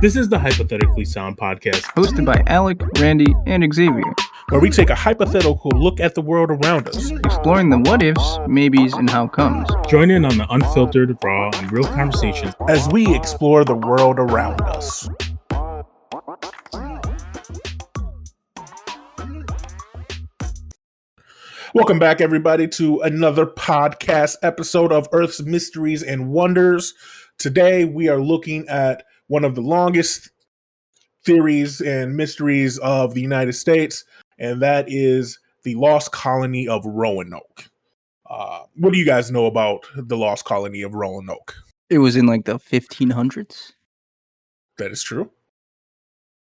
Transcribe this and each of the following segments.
This is the Hypothetically Sound podcast, hosted by Alec, Randy, and Xavier, where we take a hypothetical look at the world around us, exploring the what ifs, maybes, and how comes. Join in on the unfiltered, raw, and real conversations as we explore the world around us. Welcome back, everybody, to another podcast episode of Earth's Mysteries and Wonders. Today, we are looking at one of the longest theories and mysteries of the United States, and that is the lost colony of Roanoke. What do you guys know about the lost colony of Roanoke? It was in like the 1500s. That is true.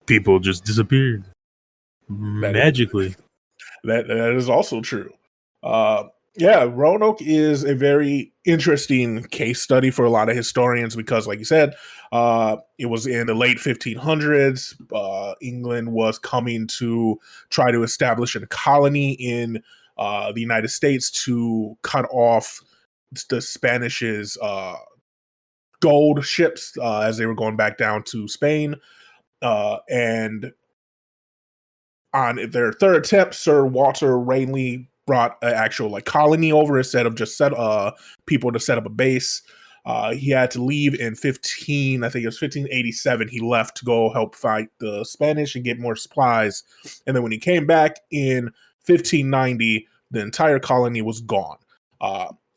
People just disappeared magically. That is also true. Roanoke is a very interesting case study for a lot of historians because, like you said, it was in the late 1500s. England was coming to try to establish a colony in the United States to cut off the Spanish's gold ships as they were going back down to Spain. And on their third attempt, Sir Walter Raleigh brought an actual colony over instead of just people to set up a base. He had to leave in 1587. He left to go help fight the Spanish and get more supplies. And then when he came back in 1590, the entire colony was gone.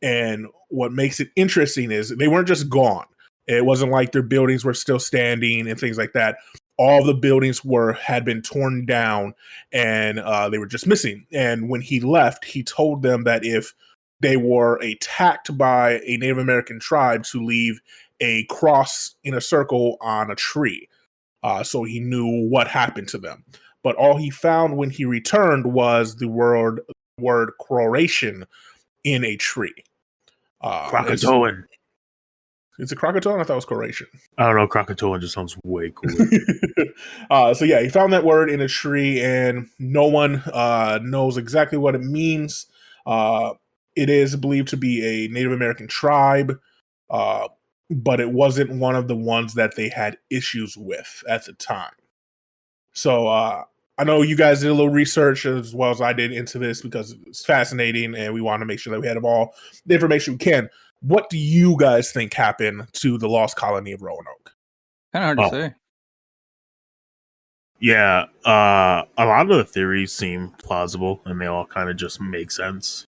And what makes it interesting is they weren't just gone. It wasn't like their buildings were still standing and things like that. All the buildings had been torn down and they were just missing. And when he left, he told them that if they were attacked by a Native American tribe to leave a cross in a circle on a tree. So he knew what happened to them. But all he found when he returned was the word Croatian in a tree. Croatoan. Is it Croatoan? I thought it was Croatian. I don't know. Croatoan just sounds way cool. He found that word in a tree, and no one knows exactly what it means. It is believed to be a Native American tribe, but it wasn't one of the ones that they had issues with at the time. So I know you guys did a little research as well as I did into this because it's fascinating, and we want to make sure that we have all the information we can. What do you guys think happened to the lost colony of Roanoke? Kind of hard to say. Yeah, a lot of the theories seem plausible, and they all kind of just make sense.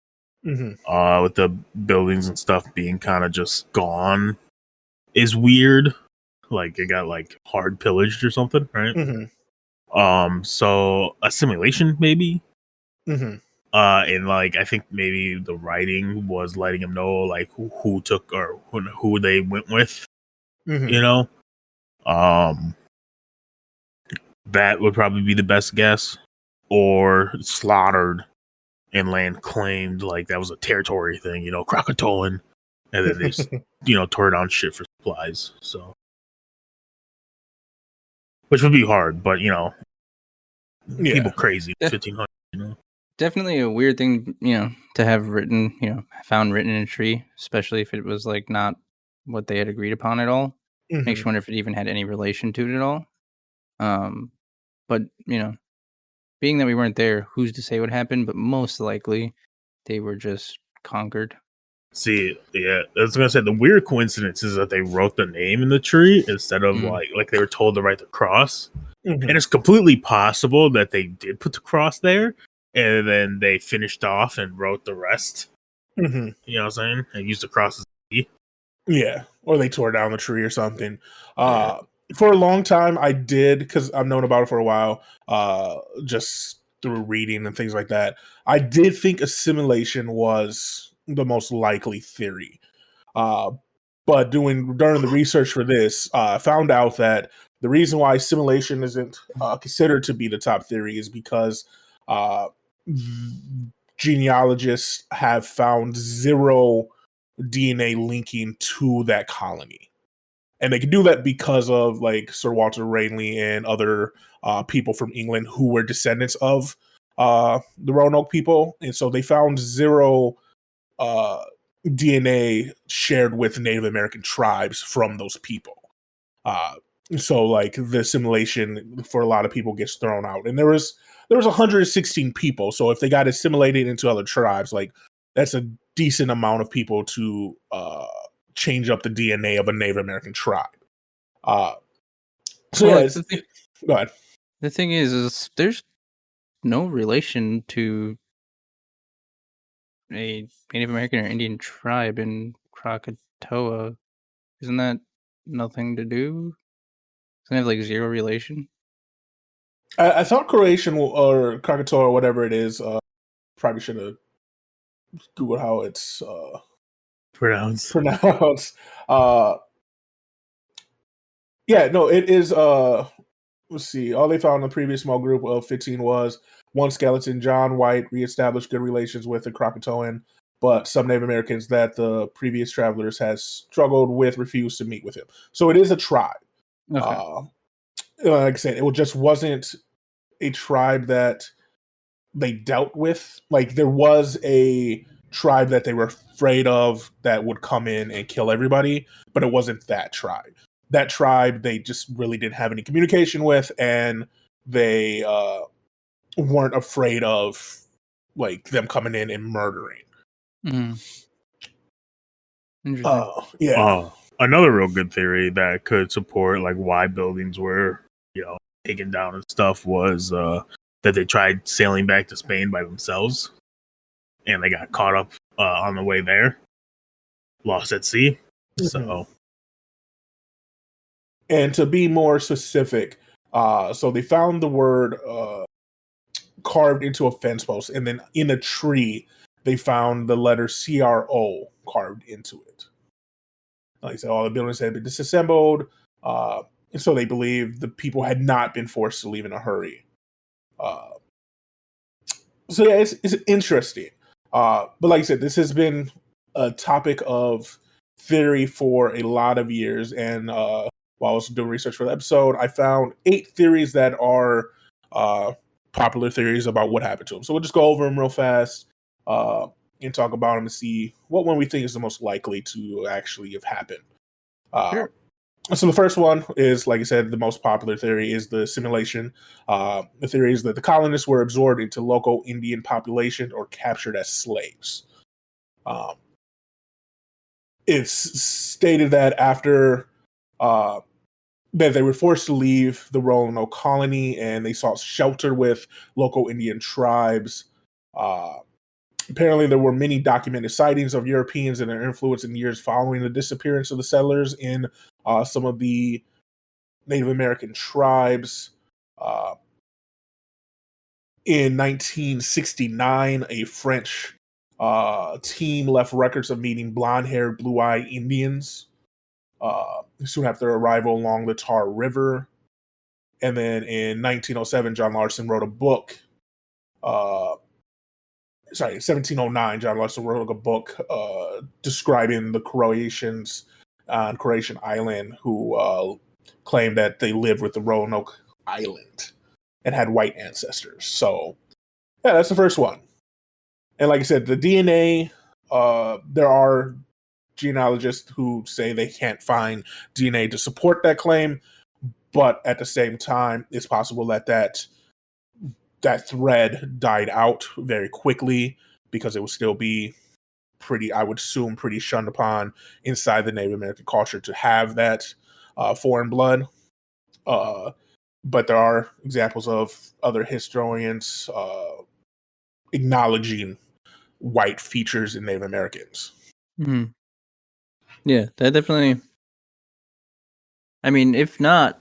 Mm-hmm. With the buildings and stuff being kind of just gone is weird. Like it got hard pillaged or something, right? Mm-hmm. So a simulation maybe. Mm-hmm. And I think maybe the writing was letting him know who took or who they went with. Mm-hmm. You know, that would probably be the best guess, or slaughtered and land claimed that was a territory thing. Croatoan, and then they just, tore down shit for supplies. So, which would be hard, but people crazy 1500. Definitely a weird thing, to have written, found written in a tree, especially if it was not what they had agreed upon at all. Mm-hmm. Makes you wonder if it even had any relation to it at all. But being that we weren't there, who's to say what happened? But most likely, they were just conquered. See, yeah, I was gonna say the weird coincidence is that they wrote the name in the tree instead of like they were told to write the cross, and it's completely possible that they did put the cross there. And then they finished off and wrote the rest. Mm-hmm. You know what I'm saying? And used the cross as a key. Yeah. Or they tore down the tree or something. For a long time, I did, because I've known about it for a while, just through reading and things like that. I did think assimilation was the most likely theory. But during the research for this, I found out that the reason why assimilation isn't considered to be the top theory is because genealogists have found zero DNA linking to that colony, and they can do that because of Sir Walter Raleigh and other people from England who were descendants of the Roanoke people, and so they found zero DNA shared with Native American tribes from those people. So like the assimilation for a lot of people gets thrown out. And there was 116 people. So if they got assimilated into other tribes, like that's a decent amount of people to change up the DNA of a Native American tribe. So Well, yeah, go ahead. The thing is there's no relation to a Native American or Indian tribe in Krakatoa. Isn't that nothing to do? Doesn't it have like zero relation? I thought Croatian or Krakatoa or whatever it is, probably should have Googled how it's pronounced. Yeah, no, it is. Let's see. All they found in the previous small group of 15 was one skeleton. John White reestablished good relations with the Croatoan, but some Native Americans that the previous travelers had struggled with refused to meet with him. So it is a tribe. Okay. Like I said, it just wasn't a tribe that they dealt with. Like there was a tribe that they were afraid of that would come in and kill everybody, but it wasn't that tribe. That tribe they just really didn't have any communication with, and they weren't afraid of like them coming in and murdering. Interesting. Another real good theory that could support like why buildings were taken down and stuff was that they tried sailing back to Spain by themselves, and they got caught up on the way there, lost at sea. So, and to be more specific, so they found the word carved into a fence post, and then in a tree they found the letter CRO carved into it. Like I said, all the buildings had been disassembled, and so they believe the people had not been forced to leave in a hurry. So yeah, it's interesting. But like I said, this has been a topic of theory for a lot of years. And while I was doing research for the episode, I found 8 theories that are popular theories about what happened to them. So we'll just go over them real fast and talk about them and see what one we think is the most likely to actually have happened. Sure. So the first one is, like I said, the most popular theory is the simulation. The theory is that the colonists were absorbed into local Indian population or captured as slaves. It's stated that after that they were forced to leave the Roanoke Colony and they sought shelter with local Indian tribes. Apparently, there were many documented sightings of Europeans and their influence in the years following the disappearance of the settlers in some of the Native American tribes. In 1969, a French team left records of meeting blonde-haired, blue-eyed Indians soon after their arrival along the Tar River. And then in 1907, John Larson wrote a book. 1709, John Larson wrote a book describing the Croatians on Croatian island who claimed that they lived with the Roanoke Island and had white ancestors. So, yeah, that's the first one. And like I said, the DNA, there are genealogists who say they can't find DNA to support that claim, but at the same time, it's possible that that thread died out very quickly because it would still be I would assume, pretty shunned upon inside the Native American culture to have that foreign blood. But there are examples of other historians acknowledging white features in Native Americans. Mm-hmm. Yeah, that definitely. I mean, if not,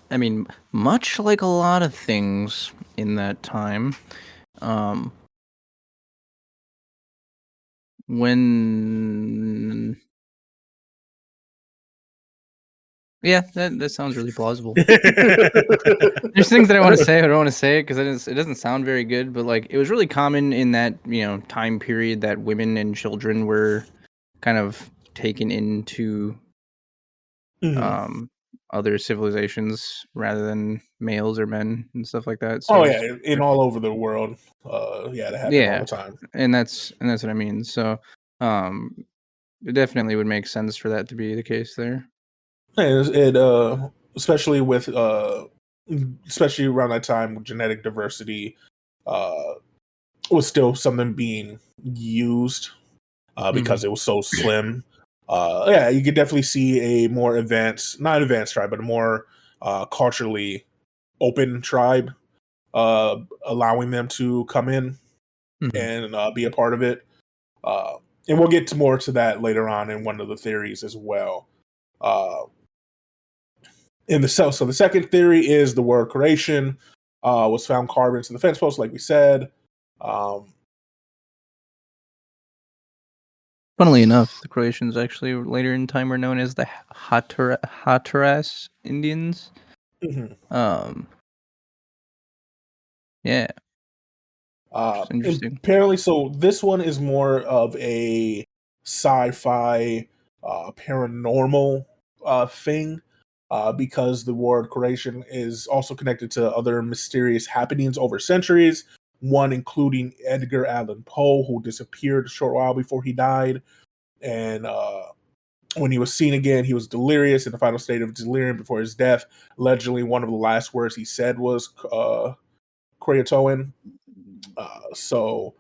much like a lot of things in that time, when yeah, that sounds really plausible. There's things that I want to say, but I don't want to say it because it doesn't sound very good. But like, it was really common in that time period that women and children were kind of taken into other civilizations rather than males or men and stuff like that. So in all over the world, that happens all the time. And that's what I mean. So, it definitely would make sense for that to be the case there. It especially with especially around that time, genetic diversity was still something being used because it was so slim. Yeah, you could definitely see a more not advanced tribe, but a more culturally open tribe, allowing them to come in and be a part of it. And we'll get more to that later on in one of the theories as well. So the second theory is the word Croatian was found carved into the fence post, like we said. Funnily enough, the Croatians actually later in time were known as the Hatteras Indians. Yeah. Interesting. Apparently, so this one is more of a sci-fi paranormal thing because the word Croatian is also connected to other mysterious happenings over centuries, one including Edgar Allan Poe, who disappeared a short while before he died. And when he was seen again, he was delirious, in the final state of delirium before his death. Allegedly, one of the last words he said was Croatoan. So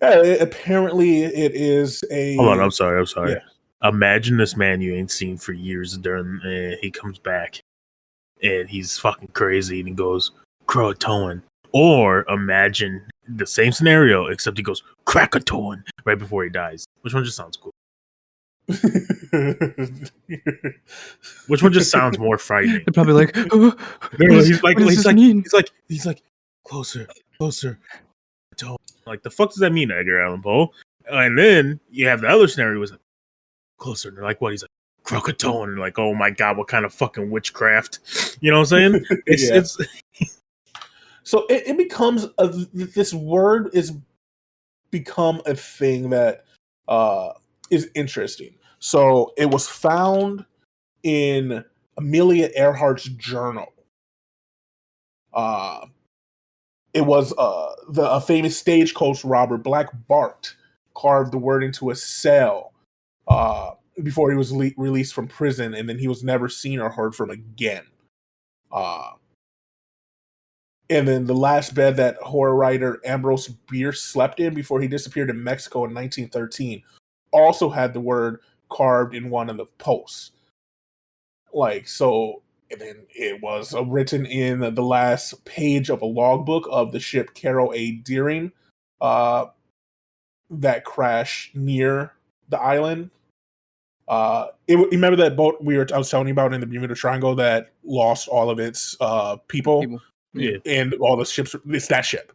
apparently it is a... Hold on, I'm sorry. Yeah. Imagine this man you ain't seen for years during he comes back and he's fucking crazy and he goes Croatoan. Or imagine the same scenario except he goes Krakatoan right before he dies. Which one just sounds cool? Which one just sounds more frightening? They're probably like, he's like closer. Like, the fuck does that mean, Edgar Allan Poe? And then you have the other scenario was like, closer. And they're like, what? He's like, Croatoan. And like, oh my god, what kind of fucking witchcraft? You know what I'm saying? It's so it becomes this word is become a thing that is interesting. So it was found in Amelia Earhart's journal. It was a famous stagecoach robber, Black Bart, carved the word into a cell before he was released from prison, and then he was never seen or heard from again. And then the last bed that horror writer Ambrose Bierce slept in before he disappeared in Mexico in 1913 also had the word carved in one of the posts. Like, so... And then it was written in the last page of a logbook of the ship Carol A. Deering that crashed near the island. Remember that boat I was telling you about in the Bermuda Triangle that lost all of its people? Yeah. And all the ships. It's that ship.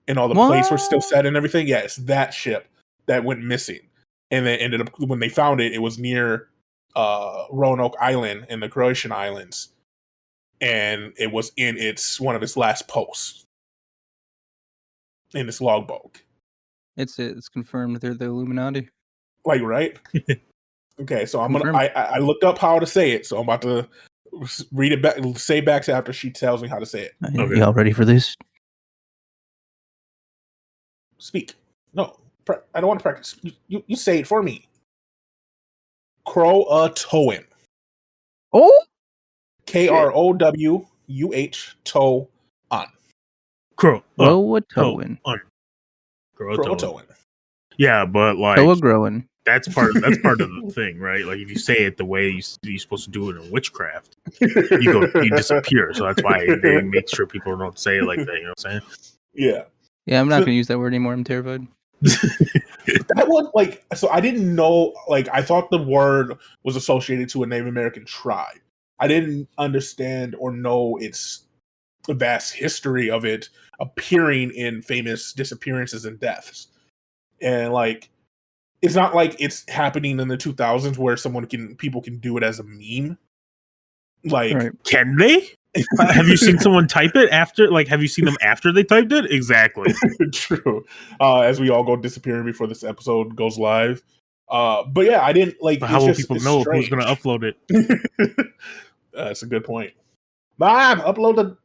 And all the plates were still set and everything. Yeah, it's that ship that went missing. And then ended up, when they found it, it was near Roanoke Island in the Croatian Islands, and it was in one of its last posts in this logbook. It's confirmed they're the Illuminati. Like, right? Okay, so I looked up how to say it, so I'm about to read it back, say back to after she tells me how to say it. Okay. Y'all ready for this? Speak. No, I don't want to practice. You say it for me. Croatoan. Oh, Krowuh Toan. Croatoan. Croatoan. Yeah, but like growing. that's part of the thing, right? Like, if you say it the way you're supposed to do it in witchcraft, you disappear. So that's why they make sure people don't say it like that. You know what I'm saying? Yeah. Yeah, I'm not going to use that word anymore. I'm terrified. That one, like, so I didn't know, like, I thought the word was associated to a Native American tribe. I didn't understand or know its vast history of it appearing in famous disappearances and deaths. And, like, it's not like it's happening in the 2000s where people can do it as a meme. Like, right. Can they? Have you seen someone type it after? Like, have you seen them after they typed it? Exactly. True. As we all go disappearing before this episode goes live. But yeah, I didn't like. But how will people know who's going to upload it? That's a good point. Mom, upload the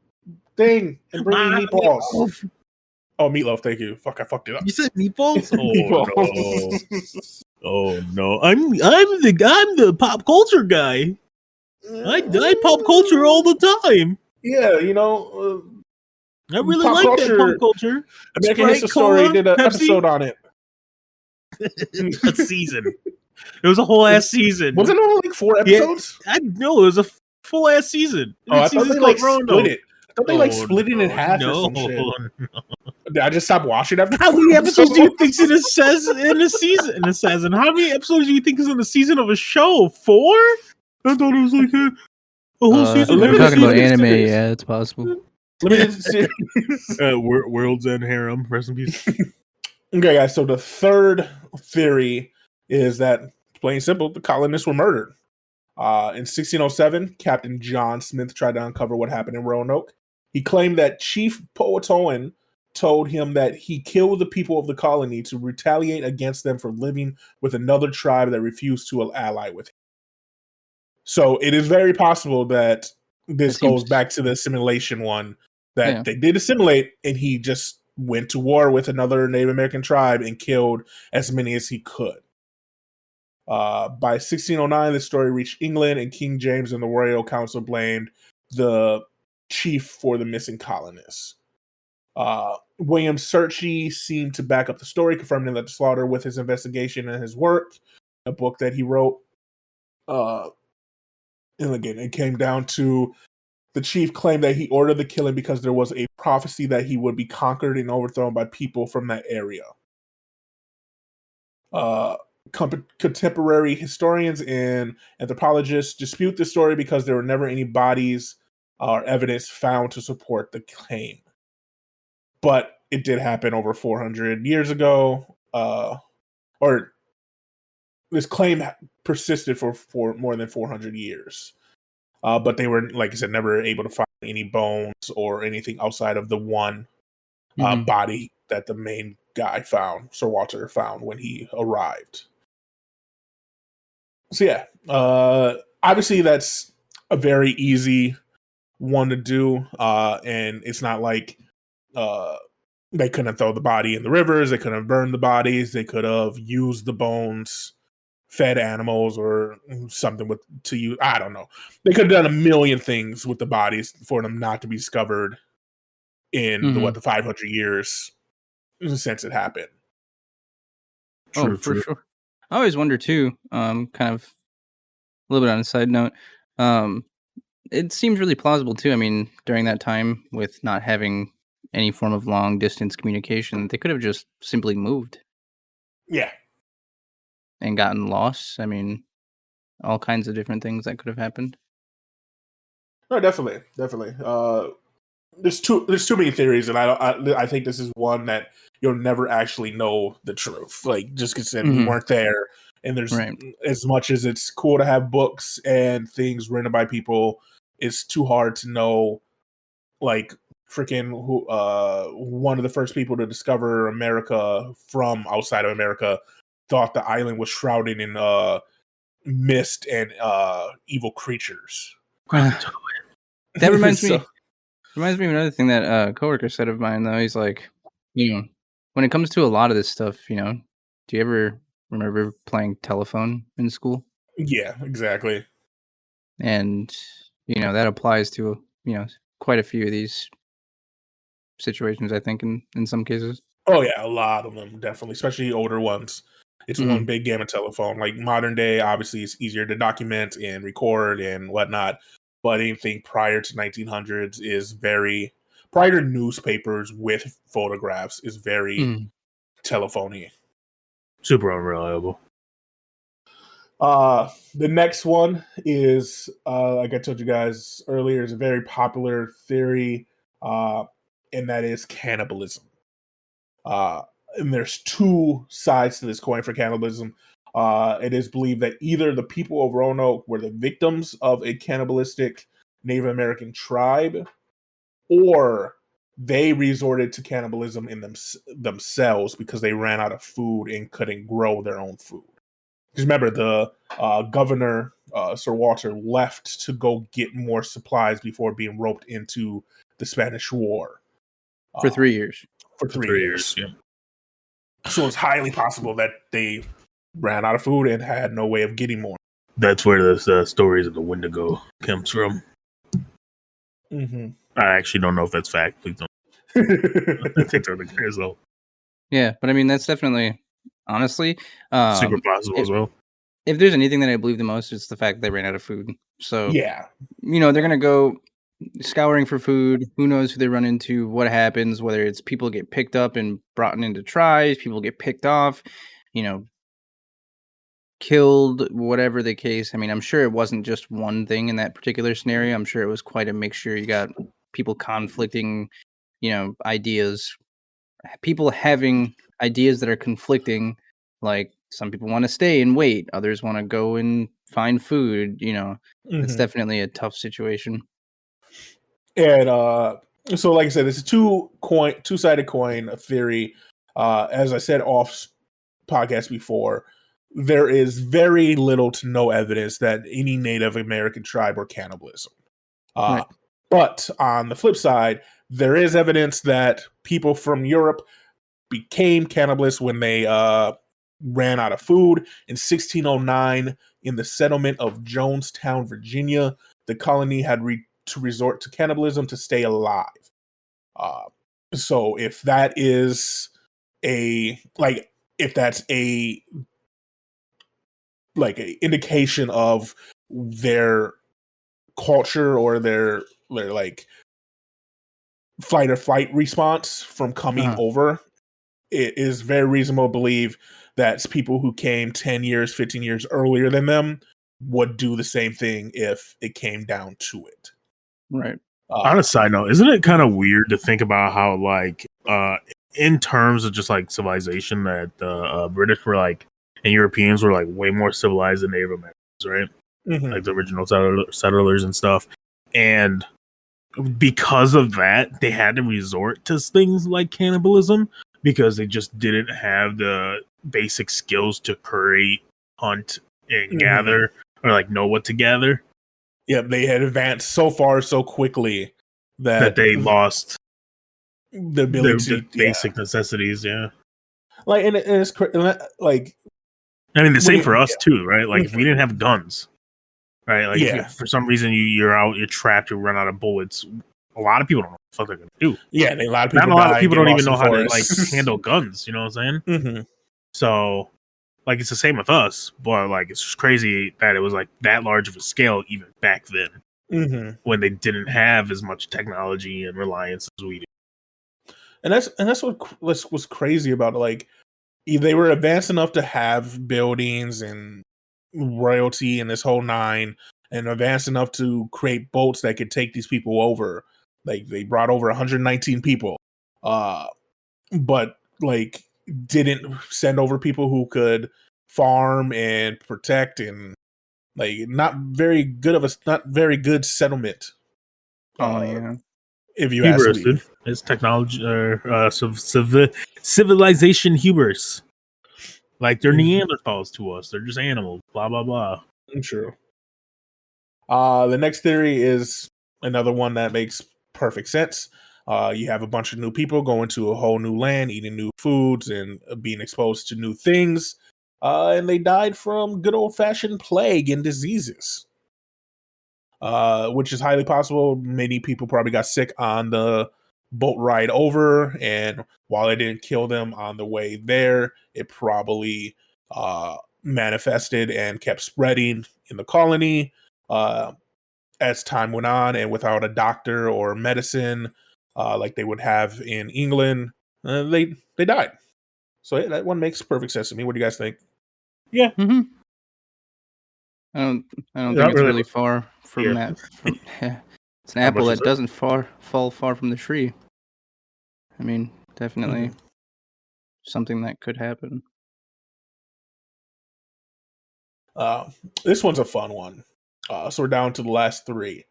thing and bring me meatballs. Oh, meatloaf. Thank you. Fuck, I fucked it up. You said meatballs? Meatballs. Oh no! I'm the pop culture guy. I pop culture all the time. Yeah, I really pop like culture, that pop culture. American Sprite, History Story Cola, did an Pepsi. episode on it. A season. It was a whole ass season. Wasn't it only like 4 episodes? I know it was a full ass season. I thought they like split it. I thought they like No, split it in half or no, some shit. no. I just stopped watching after. How many episodes do you think it says in a season? In a season, how many episodes do you think is in the season of a show? 4? I thought it was like a whole season. We're talking about anime. series. Yeah, it's possible. Limited series. World's End Harem. Rest in peace. Okay, guys. So the third theory is that, plain and simple, the colonists were murdered. In 1607, Captain John Smith tried to uncover what happened in Roanoke. He claimed that Chief Croatoan told him that he killed the people of the colony to retaliate against them for living with another tribe that refused to ally with him. So it is very possible that this goes back to the assimilation one, that they did assimilate and he just went to war with another Native American tribe and killed as many as he could. By 1609, the story reached England, and King James and the Royal Council blamed the chief for the missing colonists. William Searchy seemed to back up the story, confirming that the slaughter with his investigation and his work, a book that he wrote. And again, it came down to the chief claimed that he ordered the killing because there was a prophecy that he would be conquered and overthrown by people from that area. Contemporary historians and anthropologists dispute the story because there were never any bodies or evidence found to support the claim. But it did happen over 400 years ago, or this claim persisted for more than 400 years. But they were, like I said, never able to find any bones or anything outside of the one body that the main guy found, Sir Walter found when he arrived. So yeah, obviously that's a very easy one to do, and it's not like they couldn't throw the body in the rivers, they couldn't have burned the bodies, they could have used the bones, fed animals, or something to use. I don't know. They could have done a million things with the bodies for them not to be discovered in the 500 years since it happened. True. Sure. I always wonder too, kind of a little bit on a side note, it seems really plausible too. I mean, during that time with not having any form of long distance communication, they could have just simply moved. Yeah. And gotten lost. I mean, all kinds of different things that could have happened. No, definitely. There's too many theories, and I think this is one that you'll never actually know the truth. Like, just because we weren't there, and there's as much as it's cool to have books and things written by people, it's too hard to know. Like, freaking one of the first people to discover America from outside of America thought the island was shrouded in mist and evil creatures. That reminds me. Reminds me of another thing that a coworker said of mine, though. He's like, when it comes to a lot of this stuff, do you ever remember playing telephone in school? Yeah, exactly. And, that applies to, quite a few of these situations, I think, in some cases. Oh, yeah, a lot of them, definitely, especially older ones. It's one big game of telephone. Like, modern day, obviously, it's easier to document and record and whatnot. But anything prior to 1900s is prior to newspapers with photographs is very telephony. Super unreliable. The next one is, like I told you guys earlier, is a very popular theory, and that is cannibalism. And there's two sides to this coin for cannibalism. It is believed that either the people of Roanoke were the victims of a cannibalistic Native American tribe, or they resorted to cannibalism in themselves because they ran out of food and couldn't grow their own food. Because remember, the governor, Sir Walter, left to go get more supplies before being roped into the Spanish War. For 3 years. For 3 years. Yeah. So it's highly possible that they ran out of food and had no way of getting more. That's where the stories of the Wendigo comes from. Mm-hmm. I actually don't know if that's fact. Please don't. I think they're the guys though. Yeah, but I mean that's definitely, honestly, Super possible as well. if there's anything that I believe the most, it's the fact that they ran out of food. So Yeah. they're gonna go scouring for food. Who knows who they run into? What happens? Whether it's people get picked up and brought into tribes, people get picked off, killed, whatever the case. I mean, I'm sure it wasn't just one thing in that particular scenario. I'm sure it was quite a mixture. You got people conflicting, ideas, people having ideas that are conflicting. Like some people want to stay and wait, others want to go and find food. It's definitely a tough situation. And so, like I said, it's a two-sided coin theory. As I said off podcast before, there is very little to no evidence that any Native American tribe were cannibalism. Right. But on the flip side, there is evidence that people from Europe became cannibalists when they ran out of food. In 1609, in the settlement of Jonestown, Virginia, the colony had to resort to cannibalism to stay alive. So if that is if that's a indication of their culture or their like fight or flight response from coming over, it is very reasonable to believe that people who came 10 years, 15 years earlier than them would do the same thing if it came down to it. Right. On a side note, isn't it kind of weird to think about how, in terms of just like civilization, that the British were like, and Europeans were like way more civilized than Native Americans, right? Mm-hmm. Like the original settlers and stuff. And because of that, they had to resort to things like cannibalism because they just didn't have the basic skills to create, hunt, and gather, or like know what to gather. Yeah, they had advanced so far so quickly that they lost the ability to basic necessities. Yeah, and it's like, I mean the same for us too, right? Like if we didn't have guns, right? Like if for some reason you're trapped, you run out of bullets. A lot of people don't know what the fuck they're gonna do. Yeah, a lot of people. Not a lot of people don't even know how to like handle guns. You know what I'm saying? Mm-hmm. So, like, it's the same with us, but like, it's just crazy that it was like that large of a scale even back then, when they didn't have as much technology and reliance as we do. And that's what was crazy about it. Like, they were advanced enough to have buildings and royalty and this whole nine, and advanced enough to create boats that could take these people over. Like, they brought over 119 people, but like didn't send over people who could farm and protect, and like not very good settlement. If you ask me, dude. It's technology or civilization hubris. Like they're Neanderthals to us. They're just animals. Blah blah blah. True. The next theory is another one that makes perfect sense. You have a bunch of new people going to a whole new land, eating new foods, and being exposed to new things. And they died from good old-fashioned plague and diseases, which is highly possible. Many people probably got sick on the boat ride over, and while it didn't kill them on the way there, it probably manifested and kept spreading in the colony as time went on, and without a doctor or medicine like they would have in England, they died. So that one makes perfect sense to me. What do you guys think? Yeah. Mm-hmm. I don't think it's really far from that. It's an apple that doesn't fall far from the tree. I mean, definitely something that could happen. This one's a fun one. So we're down to the last three.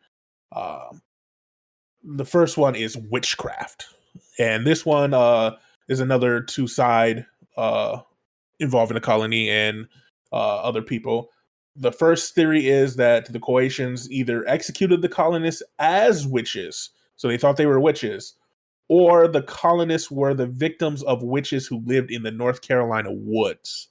The first one is witchcraft. And this one is another two-side involving the colony and other people. The first theory is that the Croatians either executed the colonists as witches, so they thought they were witches, or the colonists were the victims of witches who lived in the North Carolina woods.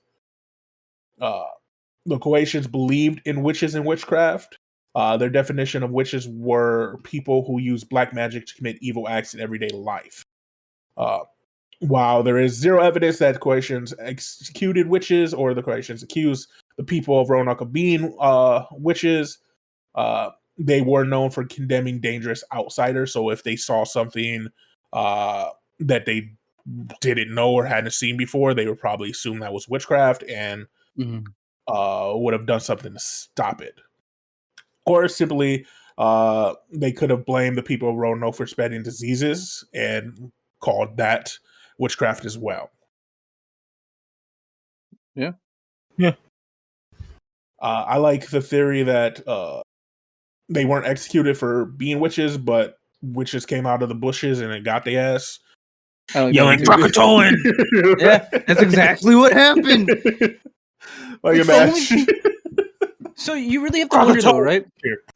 the Croatians believed in witches and witchcraft. Their definition of witches were people who use black magic to commit evil acts in everyday life. While there is zero evidence that Croatians executed witches or the Croatians accused the people of Roanoke of being witches, they were known for condemning dangerous outsiders. So if they saw something that they didn't know or hadn't seen before, they would probably assume that was witchcraft and would have done something to stop it. Or simply, they could have blamed the people of Roanoke for spreading diseases and called that witchcraft as well. Yeah. I like the theory that they weren't executed for being witches, but witches came out of the bushes and it got their ass. Yelling Croatoan! Yeah, that's exactly what happened. Like a match. So you really have to wonder though, right?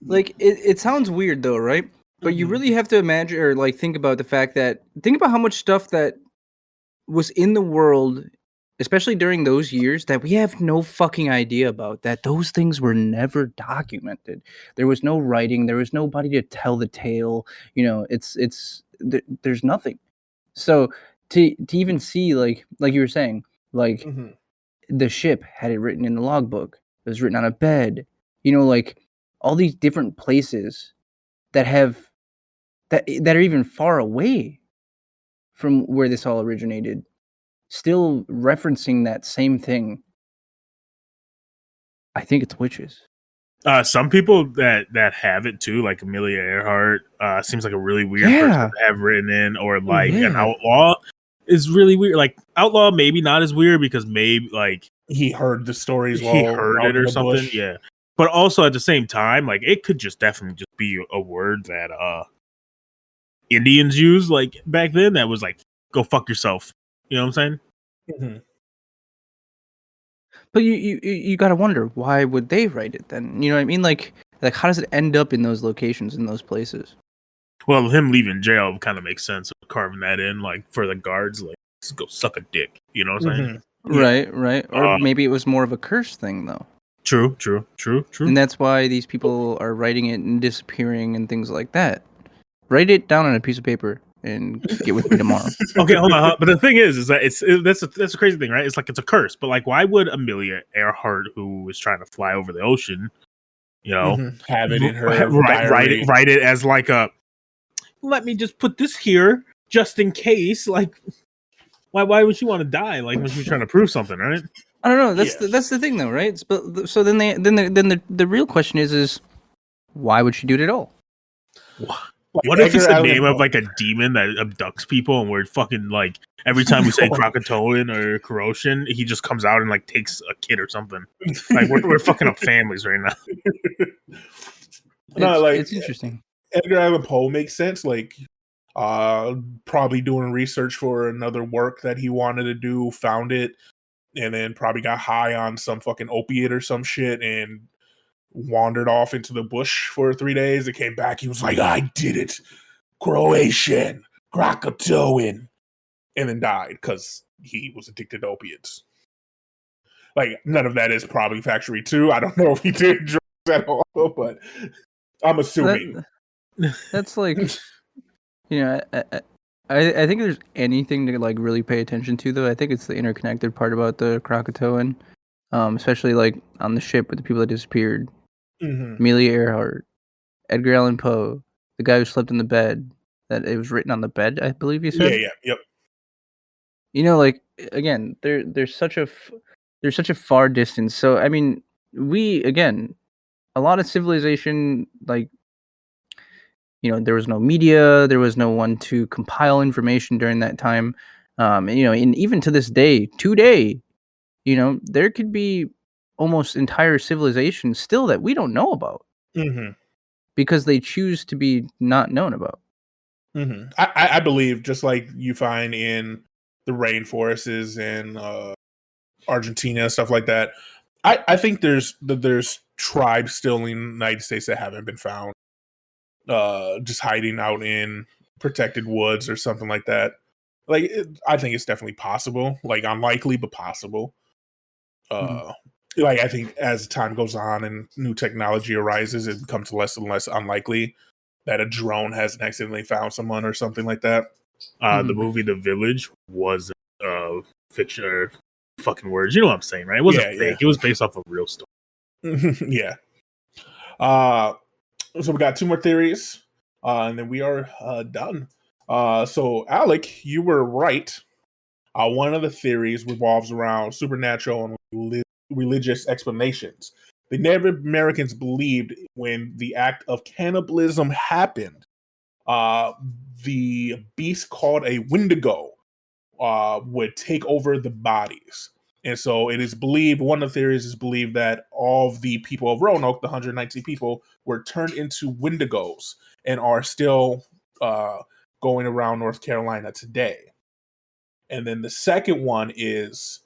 Like it sounds weird though, right? But you really have to imagine or like think about the fact that think about how much stuff that was in the world, especially during those years, that we have no fucking idea about, that those things were never documented. There was no writing, there was nobody to tell the tale, you know, there's nothing. So to even see like you were saying, like the ship had it written in the logbook. It was written on a bed. You know, like all these different places that have that are even far away from where this all originated, still referencing that same thing. I think it's witches. Some people that have it too, like Amelia Earhart, seems like a really weird person to have written in, or like an outlaw is really weird. Like outlaw, maybe not as weird because maybe like he heard the stories, he heard it or something. Bush. Yeah, but also at the same time, like it could just definitely just be a word that Indians used like back then. That was like go fuck yourself. You know what I'm saying? But you got to wonder, why would they write it then? You know what I mean? Like how does it end up in those locations, in those places? Well, him leaving jail kind of makes sense. Carving that in, like for the guards, like just go suck a dick. You know what I'm saying? Right. Or maybe it was more of a curse thing, though. True. And that's why these people are writing it and disappearing and things like that. Write it down on a piece of paper and get with me tomorrow. Okay, hold on. But the thing is that that's a crazy thing, right? It's like it's a curse. But like, why would Amelia Earhart, who was trying to fly over the ocean, you know, have it in her write it as like a, let me just put this here just in case. Like, why would she want to die? Like when she's trying to prove something, right? I don't know. That's the thing, though, right? But so then the real question is why would she do it at all? What if it's the name of like a demon that abducts people, and we're fucking like every time we say Croatoan or Croatian, he just comes out and like takes a kid or something. Like we're fucking up families right now. It's interesting. Edgar Allan Poe makes sense. Like, probably doing research for another work that he wanted to do, found it, and then probably got high on some fucking opiate or some shit and wandered off into the bush for 3 days and came back. He was like, I did it. Croatian, Croatoan. And then died because he was addicted to opiates. Like, none of that is probably factually true. I don't know if he did drugs at all, but I'm assuming. That's like, you know, I think if there's anything to like really pay attention to, though, I think it's the interconnected part about the Croatoan, especially like on the ship with the people that disappeared. Amelia Earhart, Edgar Allan Poe, the guy who slept in the bed, that it was written on the bed, I believe you said. Yep. You know, like again, there's such a far distance. So I mean, a lot of civilization, like, you know, there was no media, there was no one to compile information during that time. And, you know, and even to this day, today, you know, there could be almost entire civilizations still that we don't know about because they choose to be not known about. I believe, just like you find in the rainforests in Argentina and stuff like that, I think there's tribes still in the United States that haven't been found, just hiding out in protected woods or something like that. Like, I think it's definitely possible. Like, unlikely, but possible. like, I think as time goes on and new technology arises, it becomes less and less unlikely that a drone has accidentally found someone or something like that. The movie The Village was fiction or fucking words. You know what I'm saying, right? It wasn't fake. It was based off a real story. Yeah. So we got two more theories, and then we are done. So, Alec, you were right. One of the theories revolves around supernatural and religious explanations. The Native Americans believed when the act of cannibalism happened, the beast called a Wendigo would take over the bodies. And so it is believed, one of the theories is believed that all of the people of Roanoke, the 119 people, were turned into Wendigos and are still going around North Carolina today. And then the second one is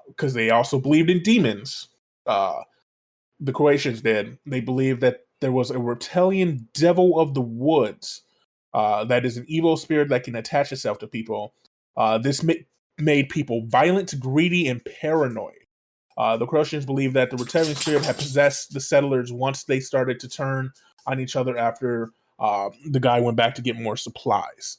because they also believed in demons. The Croatians did. They believed that there was a reptilian devil of the woods that is an evil spirit that can attach itself to people. This made people violent, greedy, and paranoid. The Croatians believed that the reptilian spirit had possessed the settlers once they started to turn on each other after the guy went back to get more supplies.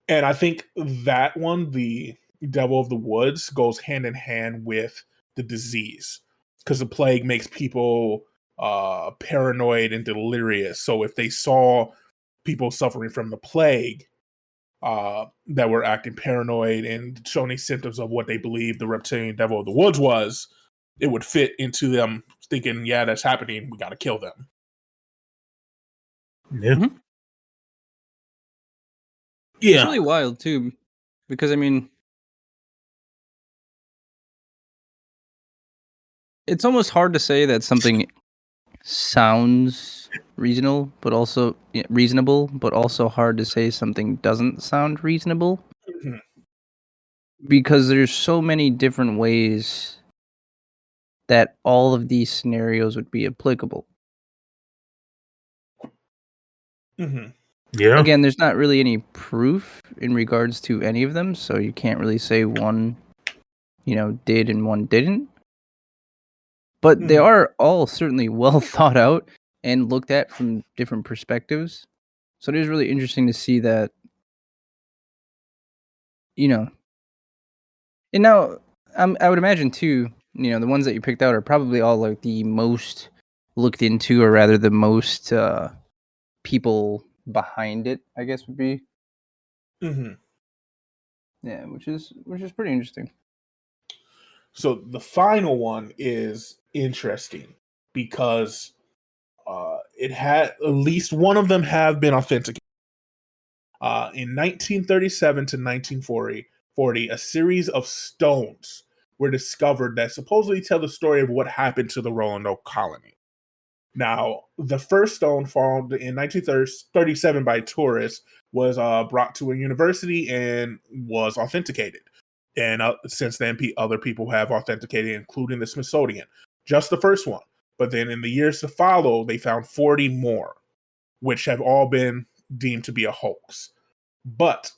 And I think that one, the devil of the woods, goes hand in hand with the disease because the plague makes people paranoid and delirious. So if they saw people suffering from the plague that were acting paranoid and showing symptoms of what they believed the reptilian devil of the woods was, it would fit into them thinking, yeah, that's happening. We got to kill them. Yeah. Mm-hmm. Yeah. It's really wild too, because I mean, it's almost hard to say that something sounds reasonable, but also hard to say something doesn't sound reasonable. Mm-hmm. Because there's so many different ways that all of these scenarios would be applicable. Mm-hmm. Yeah. Again, there's not really any proof in regards to any of them, so you can't really say one, did and one didn't. But they are all certainly well thought out and looked at from different perspectives. So it is really interesting to see that, and now I would imagine too, the ones that you picked out are probably all like the most looked into, or rather the most people behind it, I guess would be. Mm-hmm. Yeah, which is pretty interesting. So the final one is interesting because it had at least one of them have been authenticated. In 1937 to 1940, a series of stones were discovered that supposedly tell the story of what happened to the Roanoke Colony. Now, the first stone found in 1937 by tourists was brought to a university and was authenticated. And since then, other people have authenticated, including the Smithsonian. Just the first one. But then in the years to follow, they found 40 more, which have all been deemed to be a hoax. But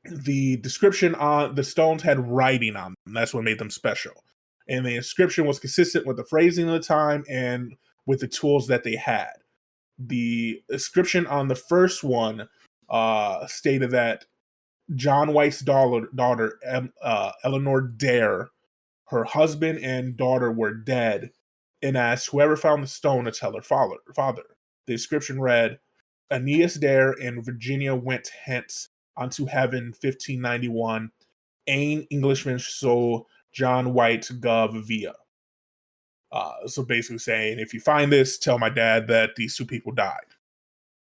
the description on the stones had writing on them. That's what made them special. And the inscription was consistent with the phrasing of the time and with the tools that they had. The inscription on the first one stated that John White's daughter Eleanor Dare, her husband and daughter were dead, and asked whoever found the stone to tell her father. The inscription read, Aeneas Dare and Virginia went hence unto heaven 1591, Ain Englishman so John White gov via. So basically saying, if you find this, tell my dad that these two people died.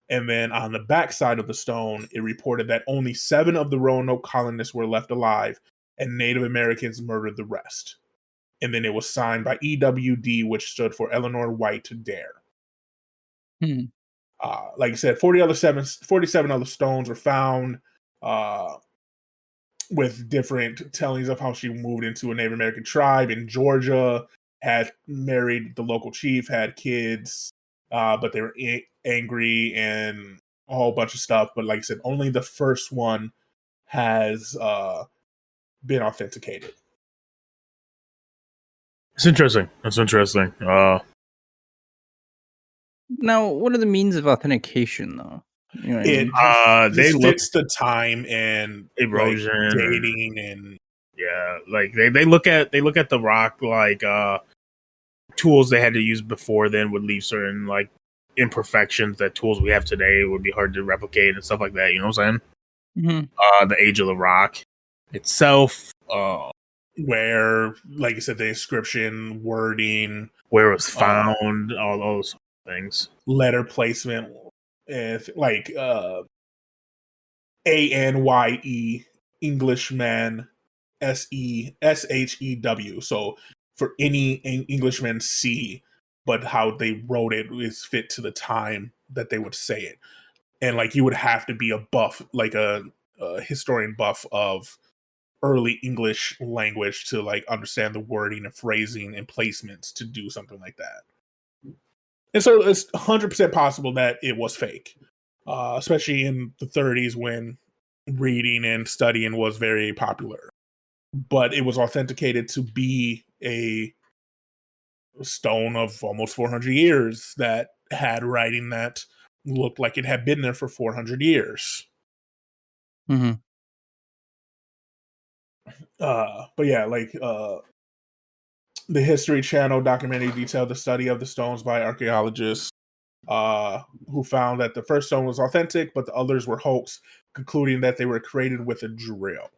And then on the back side of the stone, it reported that only 7 of the Roanoke colonists were left alive, and Native Americans murdered the rest. And then it was signed by EWD, which stood for Eleanor White Dare. Like I said, 47 other stones were found with different tellings of how she moved into a Native American tribe in Georgia, had married the local chief, had kids, but they were angry and a whole bunch of stuff. But like I said, only the first one has been authenticated. It's interesting. That's interesting. Now, what are the means of authentication, though? You know what It they just look fits the time and erosion, like, dating, and yeah, like they look at the rock like tools they had to use before then would leave certain like imperfections that tools we have today would be hard to replicate and stuff like that. You know what I'm saying? The age of the rock itself, where, like I said, the inscription, wording, where it was found, all those things, letter placement, and like ANYE, Englishman, SHEW. So for any Englishman, C, but how they wrote it is fit to the time that they would say it. And like you would have to be a buff, like a historian buff of early English language to like understand the wording and phrasing and placements to do something like that. And so it's 100% possible that it was fake, especially in the 30s when reading and studying was very popular. But it was authenticated to be a stone of almost 400 years that had writing that looked like it had been there for 400 years. But yeah, like the History Channel documentary detailed the study of the stones by archaeologists who found that the first stone was authentic, but the others were hoax, concluding that they were created with a drill.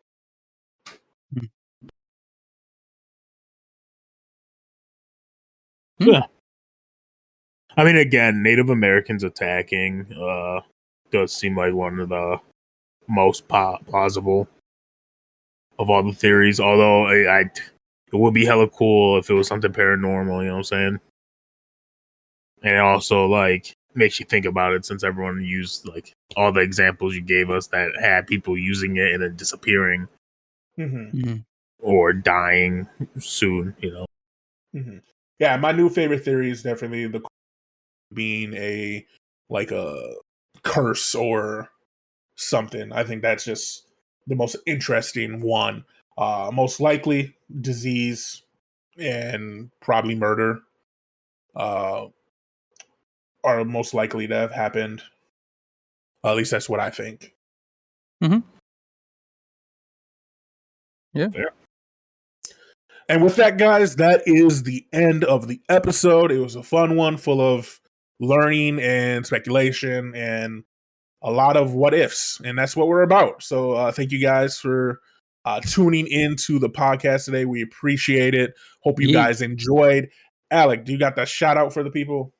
Yeah. I mean, again, Native Americans attacking does seem like one of the most plausible of all the theories. Although it would be hella cool if it was something paranormal. You know what I'm saying? And it also like makes you think about it, since everyone used like all the examples you gave us that had people using it and then disappearing or dying soon. You know. Yeah, my new favorite theory is definitely the being a curse or something. I think that's just the most interesting one. Most likely disease and probably murder are most likely to have happened. At least that's what I think. Yeah. And with that, guys, that is the end of the episode. It was a fun one, full of learning and speculation and a lot of what ifs, and that's what we're about. So thank you guys for tuning into the podcast today. We appreciate it. Hope you guys enjoyed. Alec, do you got that shout out for the people?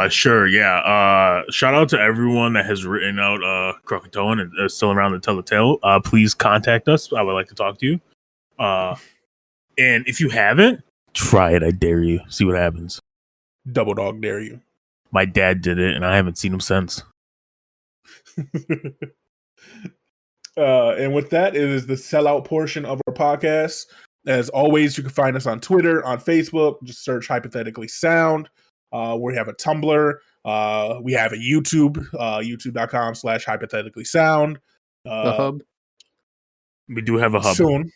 Sure, yeah. Shout out to everyone that has written out Croatoan and is still around to tell the tale. Please contact us. I would like to talk to you. And if you haven't, try it. I dare you. See what happens. Double dog dare you. My dad did it, and I haven't seen him since. And with that, it is the sellout portion of our podcast. As always, you can find us on Twitter, on Facebook. Just search Hypothetically Sound. We have a Tumblr. We have a YouTube, youtube.com/hypothetically sound. The hub. We do have a hub. Soon.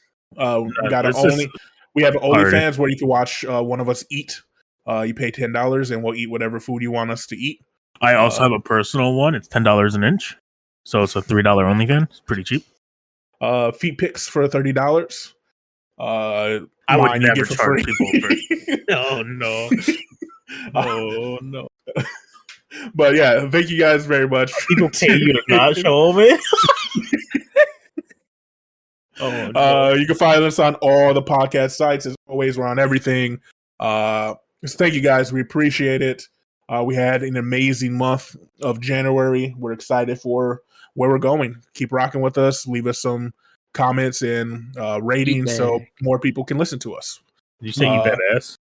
We have OnlyFans where you can watch one of us eat. You pay $10 and we'll eat whatever food you want us to eat. I also have a personal one. It's $10 an inch. So it's a $3 OnlyFans. It's pretty cheap. Feet pics for $30. I would never charge people for Oh no. Oh no. But yeah, thank you guys very much. People pay you to not show me. Oh, no. You can find us on all the podcast sites. As always, we're on everything. Just thank you guys. We appreciate it. We had an amazing month of January. We're excited for where we're going. Keep rocking with us. Leave us some comments and ratings so more people can listen to us. Did you say you badass?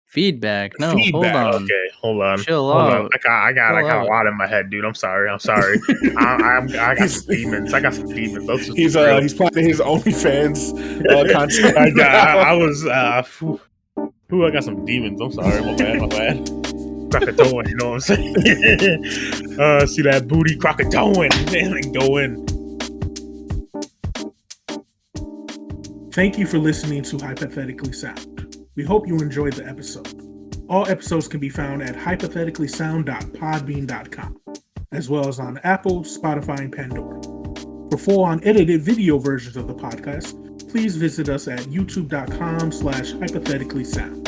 Feedback. No, hold on. Okay, hold on. Chill out. I got a lot in my head, dude. I'm sorry. I got some demons. He's planning his OnlyFans content. I got some demons. I'm sorry. My bad. Croatoan, you know what I'm saying? See that booty, Croatoan. Man, go in. Thank you for listening to Hypothetically Sound. We We hope you enjoyed the episode. All episodes can be found at hypotheticallysound.podbean.com, as well as on Apple, Spotify, and Pandora. For full unedited video versions of the podcast, please visit us at youtube.com/hypotheticallysound.